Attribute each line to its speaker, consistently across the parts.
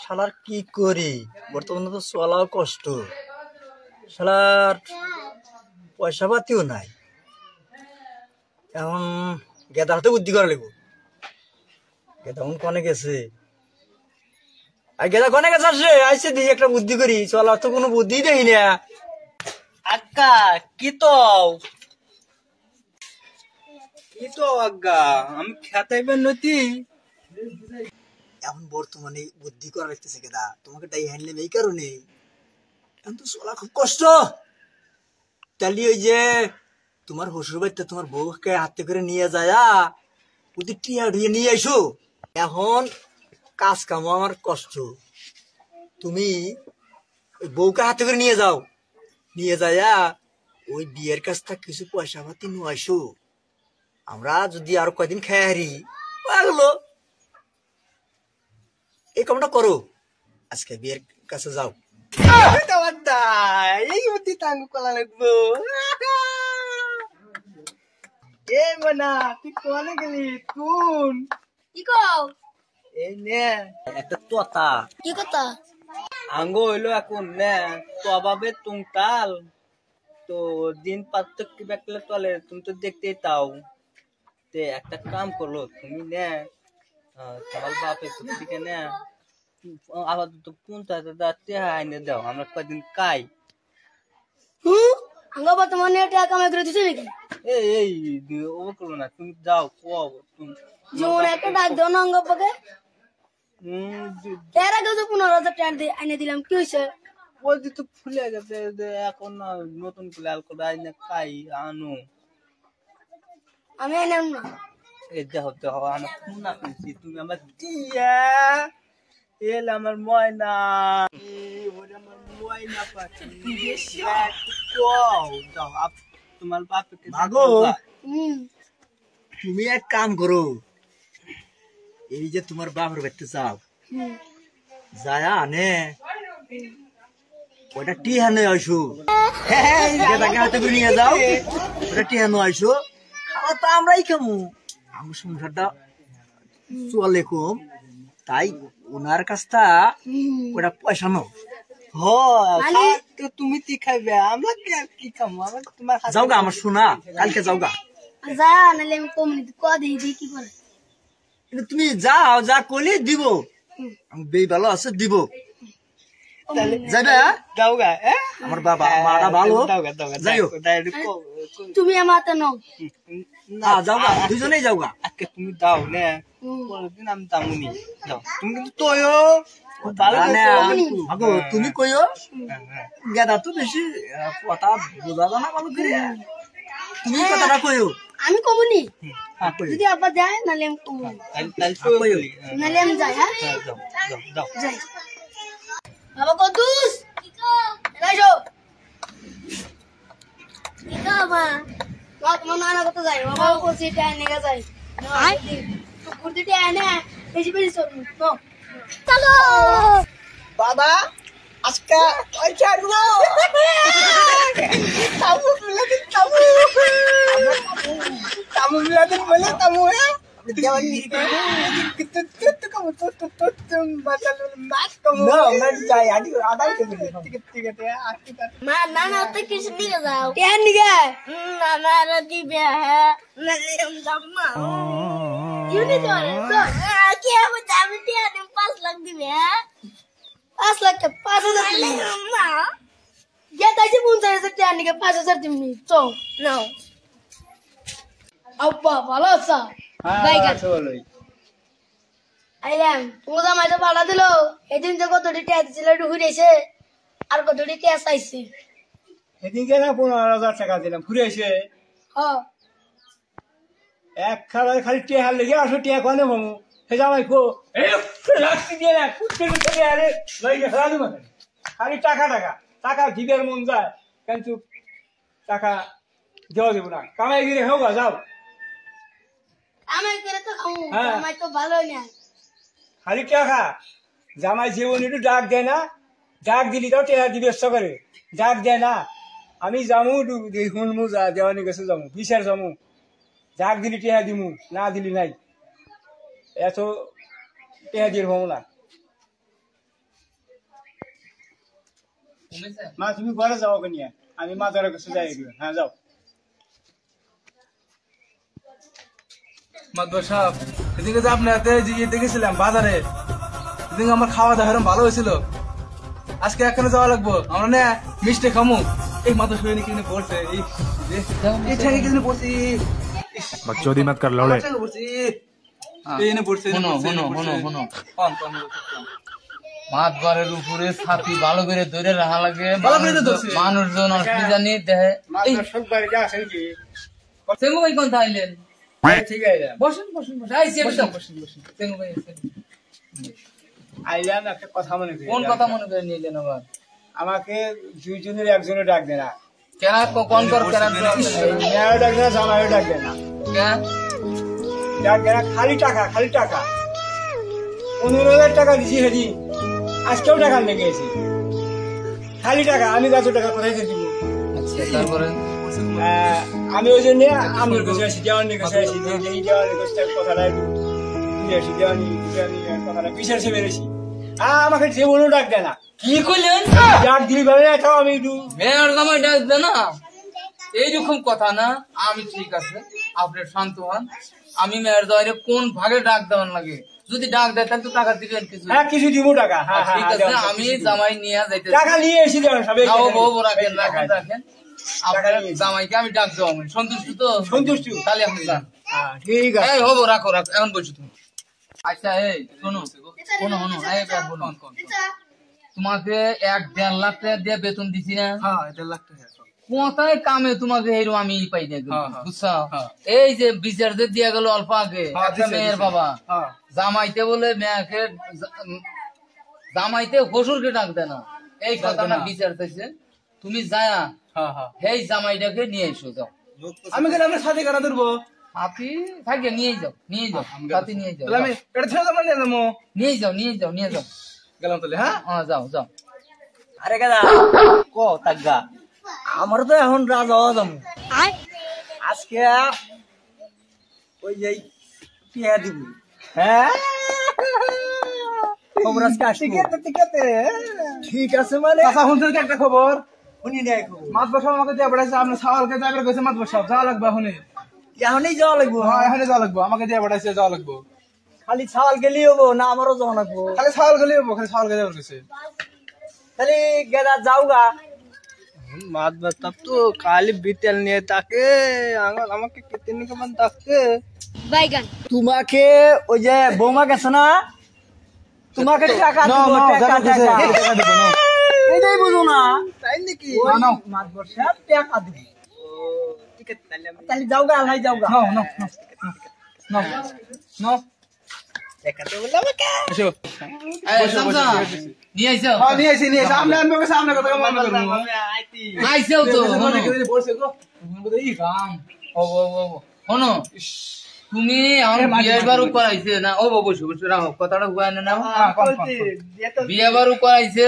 Speaker 1: শালার কি করি, বর্তমানে তো চলাও কষ্ট, শালার পয়সা পাতিও নাই। এখন গেদা হাতে বুদ্ধি করা লাগবো। গেদা কনে গেছে? আর গেদা কনে গেছে? আসে আইসে দিই একটা বুদ্ধি করি। চলার তো কোনো বুদ্ধি দেখি না।
Speaker 2: আজ্ঞা কি তো আজ্ঞা আমি খেতাইবেন নতি।
Speaker 1: এখন বর্তমানে বুদ্ধি করা রাখতেছে গেদা, তোমাকে ডাই হ্যান্ডলেম এই কারণে। এখন তো চলা খুব কষ্ট। তাহলে ওই যে তোমার শ্বশুর বাড়িতে তোমার বউকে হাতে করে নিয়ে যায়, ওদের টিয়া ঢুয়ে নিয়ে এসো। এখন কাজ কাম আমার কষ্ট, তুমি ওই বউকে হাতে করে নিয়ে যাও, নিয়ে যায়া ওই বিয়ের কাছ থেকে কিছু পয়সা পাতি নিয়ে আসো। আমরা যদি আরো কয়দিন খেয়ে হারি গেলো। এই কামটা করো, আজকে বিয়ের কাছে যাও।
Speaker 2: এই বুদ্ধি তাঙ্গু কলা লাগবো। এ মনা তুই কোনে গেলি কোন?
Speaker 3: কি কও?
Speaker 2: এই নে একটা তোতা।
Speaker 3: কি কথা?
Speaker 2: আঙ্গ হইলো এখন নে তো অভাবে তুংতাল তো দিন পাত্র কি বেকলে তলে তুমি তো দেখতেই তাও। তে একটা কাম করলো তুমি নে তোমার বাপে থেকে নে আবার তো কোনটা দাঁড়তে আইনে দাও, আমরা কদিন কাই।
Speaker 3: আঙ্গা বর্তমানে টাকা কামাই করে দিছে নাকি?
Speaker 2: এই ও করো না, তুমি যাও কও তুমি
Speaker 3: যেমন একটা ডাক দাও না আঙ্গা পাকে। এর আগে তো 15,000 টাকা দিয়ে আইনে দিলাম, কি হয়েছে?
Speaker 2: ওই তো ফুলে গেছে এখন না নতুন করে আল করে আইনে খাই আনো।
Speaker 3: আমি আইনাম না।
Speaker 2: এই দেখো দেখো আমার খুনা খুঁজছি, তুমি আমার টিয়া এল আমার ময়না আমার ময়না পাখি দাও তোমার বাপকে
Speaker 1: মাগো,
Speaker 3: হুম
Speaker 1: তুমি এক কাম করো, এই যে তোমার বাপের বাড়িতে যাও, যায়া আনে ওটা টিহানে আইসো। গেদাকে হাতে করে নিয়ে যাও, ওটা টিহানো আইসো। খাওয়া তো আমরাই খামু, আমার সংসারটা চলে কম, তাই ওনার কাছটা ওটা পয়সা নাও।
Speaker 2: তুমি কি খাইবে আমরা কি খাবো? আমরা তোমার
Speaker 1: যাও গা আমার সোনা, কালকে যাও গা।
Speaker 3: যা নালে আমি কমিটি ক দেই দি কি করে?
Speaker 1: কিন্তু তুমি যাও, যা করলে দিব, আমি বেই ভালো আছে দিব। যাবে
Speaker 2: দাও গা
Speaker 1: আমার বাবা মাটা ভালো, যাইও।
Speaker 3: তুমি আমার তো নাও।
Speaker 1: যাও গা, দুজনেই যাও গা।
Speaker 2: আজকে তুমি দাও নে পরের আমি দামুনি দাও। তুমি কিন্তু তোয়ো ভালো
Speaker 1: আগো তুমি কইও, গেদা তো বেশি কথা বোঝা জানা ভালো করে, তুমি কথাটা কইও।
Speaker 3: আমি কমুনি
Speaker 1: হ্যাঁ কইও।
Speaker 3: যদি আবার যায় নালে আমি কমুনি, নালে আমি যাই। হ্যাঁ যাই। বাবা কদ্দুস এসো। কি বাবা? তোমার নানা কত যাই বাবা বলছি টাইম নিয়ে যাই ঘুরতে টাইম না বেশি বেশি চলো চলো
Speaker 2: বাবা আজকে ওই ছাড়বো তামু লাগেন তামু তামু লাগেন বলে তামু দেওয়ানি কিতু কিতু কামু তো বাতাল মাছ কামু না मैं যাই আদি আদাই কে বলে ঠিক আছে আজকে
Speaker 3: মা নানা তো কিছু নিয়ে যাও টাইম নিয়ে নানা দিবে হ্যাঁ নালে हम जाऊंगा क्यों नहीं जा रहे तो क्या बता मैं टाइम 5 लाख दिबे 5 लाख 5,000 না ये दाइसे बुन जाए टाइम निके 5,000 दिमी तो नो আব্বা ভালো আছো? আইলাম তোমার জামাই তো ভাড়া দিল, এদিন যে কতটি ট্যাক্স দিছিল ঘুরেছে, আর কতটি ট্যাক্স আইছে।
Speaker 2: এদিকে না 15,000 টাকা দিলাম ঘুরে এসে
Speaker 3: হ্যাঁ
Speaker 2: এক খালি খালি টিয়া লেগে আসো টিয়া কোনে মামু সে জামাই কো এই লাস্টি দিয়ে না কুত্তে কুত্তে আরে লইগে ফেলা দিমা খালি টাকা টাকা টাকা দিবের মন যায় কিন্তু টাকা দেওয়া দেব না কামাই গিয়ে হোক যাও
Speaker 3: আমি করে তো খামু, জামাই তো ভালোই না
Speaker 2: খালি টাকা জামাই জীবন একটু ডাক দেয় না, ডাক দিলি তাও টেহা দিবে করে ডাক দেয় না। আমি যামু শুনমু যা দেওয়ানি গেছে যামু বিচার যামু ডাক দিলি টেহা দিমু না দিলি নাই এত টেহা দিয়ে হবো না।
Speaker 4: মা তুমি ঘরে যাও কেন আমি মাজারের কাছে যাই হ্যাঁ যাও
Speaker 5: মাদবর সাহেব এদিকে যে আপনি দেখেছিলাম বাজারে এদিকে আমার খাওয়া দাওয়া ভালো হয়েছিল আজকে এখানে যাওয়া লাগবো আমরা না মিষ্টি খামু এই মাদবর সাহেব কিনে পড়ছে এই ঠেকে কিনে পড়ছি
Speaker 6: बकचोदी मत कर लौड़े
Speaker 5: পড়ছি এনে পড়ছে
Speaker 2: শোনো মাতবারের উপরে ছাতি ভালো করে ধরে রাখা লাগে
Speaker 5: ভালো করে তো ধরছে।
Speaker 2: মানুষজন অসুবিধা নেই দেহে
Speaker 4: মাজার সব বাড়ি যা আছেন কি
Speaker 2: সেঙ্গু ভাই কোন আইলেন
Speaker 4: ঠিক আছে
Speaker 2: বসুন আইসি সেঙ্গু ভাই
Speaker 4: আইলাম একটা কথা মনে করি
Speaker 2: কোন কথা মনে করে নিলেন আবার
Speaker 4: আমাকে দুইজনের একজনে ডাক দেনা
Speaker 2: কেন কোন কর কেন
Speaker 4: মেয়েও ডাক দেনা জামাইও ডাক দেনা ডাক দেনা খালি টাকা 15,000 টাকা দিছি হেদি আজকেও টাকা লেগে গেছে খালি টাকা আমি কত টাকা কোথায় দিব
Speaker 2: আচ্ছা তারপরে
Speaker 4: আমি ওই জন্য আমার কাছে আসি দেওয়ানি কাছে আসি এই দেওয়ানি কাছে কথাটা একটু বুঝে আসি দেওয়ানি কথাটা বিচার সে বেরেছি আমাকে যে বলো ডাক দেয় না
Speaker 2: কি কইলেন
Speaker 4: ডাক দিলি ভাবে না তাও আমি একটু
Speaker 2: মেয়ের জামাই ডাক দে না এইরকম কথা না আমি ঠিক আছে আপনি শান্ত হন আমি মেয়ের জামাইরে কোন ভাগে ডাক দেওয়ার লাগে যদি ডাক দেয় তাহলে তো টাকা দিবেন কিছু
Speaker 4: হ্যাঁ কিছু দিব টাকা হ্যাঁ
Speaker 2: ঠিক আছে আমি জামাই নিয়ে যাইতে
Speaker 4: টাকা নিয়ে এসে দেওয়া সবাই
Speaker 2: রাখেন আপনার জামাইকে আমি ডাক দেওয়া সন্তুষ্ট তো
Speaker 4: সন্তুষ্ট
Speaker 2: তাহলে আপনি যান
Speaker 4: ঠিক আছে
Speaker 2: এই হবো রাখো এখন বলছো তুমি আচ্ছা এই শোনো তোমাকে 1-1.5 লাখ টাকা দিয়ে বেতন দিছি না
Speaker 5: হ্যাঁ 1.5 লাখ টাকা
Speaker 2: কোথায় কামে তোমাকে এইরকম আমি পাই না বুঝছো এই যে বিচার যে দিয়া গেল অল্প আগে একটা মেয়ের বাবা জামাইতে বলে মেয়েকে জামাইতে হসুরকে ডাক দেয় না এই কথাটা বিচার চাইছে তুমি যায়া এই জামাইটাকে নিয়ে এসো যাও
Speaker 5: আমি কেন আপনার সাথে কাটা ধরবো
Speaker 2: হাতি থাকে নিয়ে যাও সাথে নিয়ে যাও
Speaker 5: আমি এটা ছেড়ে যাবো
Speaker 2: নিয়ে যাও
Speaker 5: গেলাম তাহলে হ্যাঁ
Speaker 2: যাও
Speaker 1: আরে গাদা কো তাগা আমার তো এখন রাজা হওয়া যাবো আজকে ওই যে টিয়া দিব হ্যাঁ খবর আজকে আসবো ঠিক আছে মানে
Speaker 5: চাচা শুনছেন কি একটা খবর
Speaker 1: শুনি নাই খবর
Speaker 5: মাদবর সাহেব আমাকে দিয়ে পাঠাইছে আপনার সাওয়ালকে যাবে কইছে মাদবর সাহেব যাওয়া লাগবে
Speaker 1: এখনই যাওয়া লাগবো
Speaker 5: হ্যাঁ এখানে যাওয়া লাগবে আমাকে দিয়ে পাঠাইছে যাওয়া লাগবে
Speaker 1: খালি ছাওয়াল গেলি হবো না আমারও যাওয়া লাগবো
Speaker 5: খালি সাওয়াল গেলে খালি সাওয়াল গেলে কইছে
Speaker 1: তাহলে গেদা যাও গা
Speaker 2: মাতবার তব তো খালি বিটেল নিয়ে তাকে আমাকে কিতনে কে মান তাকে
Speaker 3: বাইগান
Speaker 1: তোমাকে ওই যে বৌমা গেছে না তোমাকে টাকা দিব টাকা এটাই বুঝো না
Speaker 2: তাই নাকি
Speaker 1: মাদবর সাহেব টাকা দিব
Speaker 2: ঠিক আছে
Speaker 1: তাহলে যাও গা আলহাই যাও গা
Speaker 5: নো
Speaker 2: দেখাতে বলে আমাকে
Speaker 5: এসো
Speaker 2: নিয়ে আইছো
Speaker 5: নিয়ে আসি সামনে আনবে সামনে কথা মনে করবো
Speaker 2: আইছো তো
Speaker 5: পড়ছে গো এই গাম
Speaker 2: ও শোনো তুমি আমার বিয়ে বারও করাইছে না ও বসে রাখো কথাটা হুয়া না বিয়ে বারও করাইছে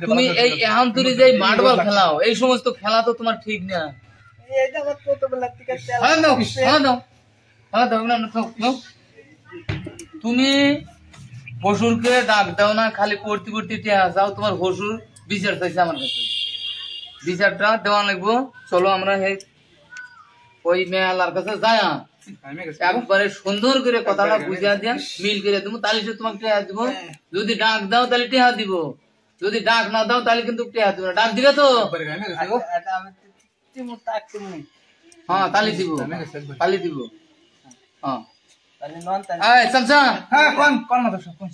Speaker 2: তুমি এই এখন তুমি যে মার্বল খেলাও এই সমস্ত খেলা তো তোমার ঠিক না তুমি হসুরকে ডাক দাও না খালি পড়তে পড়তে যাও তোমার হসুর বিচার চাইছে আমার কাছে বিচারটা দেওয়া লাগবো চলো আমরা ওই মেয়ালার কাছে যাই একবারে সুন্দর করে কথাটা বুঝিয়ে দিয়া মিল করে দেবো তাহলে তোমাকে টেহা দিব যদি ডাক দাও তাহলে টেহা দিব যদি ডাক না দাও তাহলে কিন্তু টেহা দিব না ডাক দিবে তো হ্যাঁ তাহলে দিব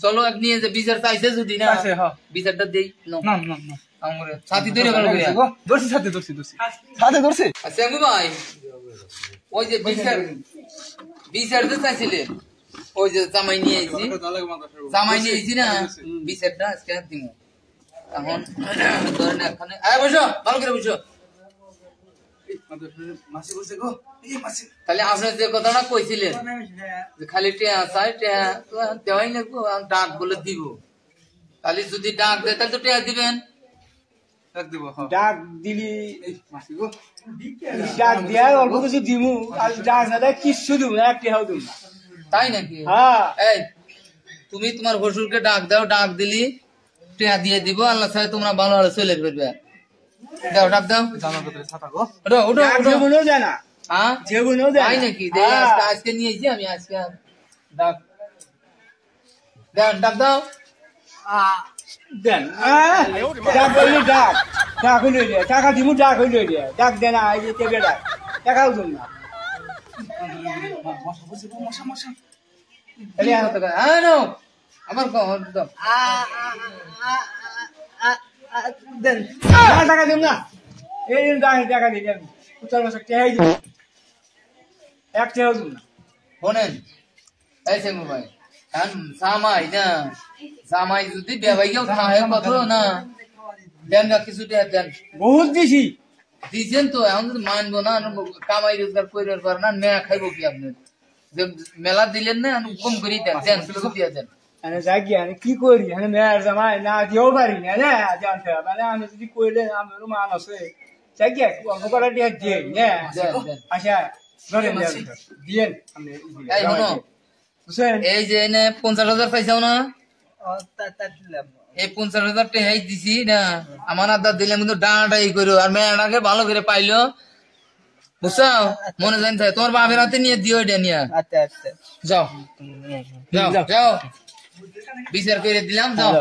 Speaker 2: চলো এক নিয়ে যে বিচার চাইছে যদি না বিচারটা দেই সাথী তৈরি ভাই ওই যে বিচার যে চাইছিলেন ওই যে জামাই নিয়ে আইছি না বিচারটা আজকে দিব এখন ধরেন এখানে বসো ভালো করে বসো তাহলে আপনার যে কথাটা কইছিলেন যে খালি টেহা চাই টেহা দেওয়াই লাগবো ডাক বলে দিব তাহলে যদি ডাক দেয় তাহলে তো টেহা দিবেন
Speaker 4: ডাক দিলি ডাক দেওয়ার অল্প কিছু দিমু আর ডাক না দেয় কিচ্ছু দিব না একটা হাও দিব
Speaker 2: তাই নাকি
Speaker 4: হ্যাঁ
Speaker 2: এই তুমি তোমার হসুরকে ডাক দাও ডাক দিলি টেহা দিয়ে দিব আল্লাহ চাই তোমরা ভালো ভালো চলে ফিরবে
Speaker 5: দাও ডাক দাও জানা তো ছাতা গো ওঠো ওঠো
Speaker 4: যে বলেও যায় না
Speaker 5: হ্যাঁ
Speaker 4: যে বলেও যায়
Speaker 5: তাই নাকি দে আজকে নিয়েছি আমি আজকে ডাক ডাক দাও
Speaker 4: দেন ডাক হইলে ডাক ডাক হইলে দিয়ে টাকা দিব ডাক হইলে দিয়ে ডাক দেন এই যে টেবে ডাক টাকাও দেন না
Speaker 5: মশা মশা এলে আনো তো হ্যাঁ নো আমার কো দাও
Speaker 2: দেন
Speaker 4: টাকা দিব না এই টাকা দিই আমি উত্তর মাসে টাকাই দিব এক টাকাও দিব না
Speaker 5: শোনেন এই সেমু ভাই কারণ সামাই না সামাই যদি বেবাইকেও খাওয়ায় কত না দেন না কিছু দেন
Speaker 4: বহুত দিছি
Speaker 5: দিছেন তো এখন যদি মানবো না কামাই রোজগার করে পারে না মেয়া খাইবো কি আপনি যে মেলা দিলেন না কম করে দেন দেন কিছু দিয়ে দেন
Speaker 4: আমি যাই আমি কি করি আমি মেয়ের জামাই না দিয়েও পারি না না জানতে মানে আমি যদি কইলে আমারও মান আছে যাই অল্প করে দিয়ে দিয়ে আচ্ছা ধরেন দিয়েন আপনি
Speaker 5: এই শোনো
Speaker 4: বুঝছেন
Speaker 5: এই যে এনে 50,000 পাইছাও না
Speaker 2: তা দিলাম
Speaker 5: এই 50,000 টাকা দিছি না আমার আদা দিলাম কিন্তু ডাঁটাই করো আর মেয়েটাকে ভালো করে পাইলো বুঝছো মনে জানি থাকে তোমার বাপের হাতে নিয়ে দিও এটা নিয়ে
Speaker 2: আচ্ছা আচ্ছা
Speaker 5: যাও যাও যাও বিচার করে দিলাম যাও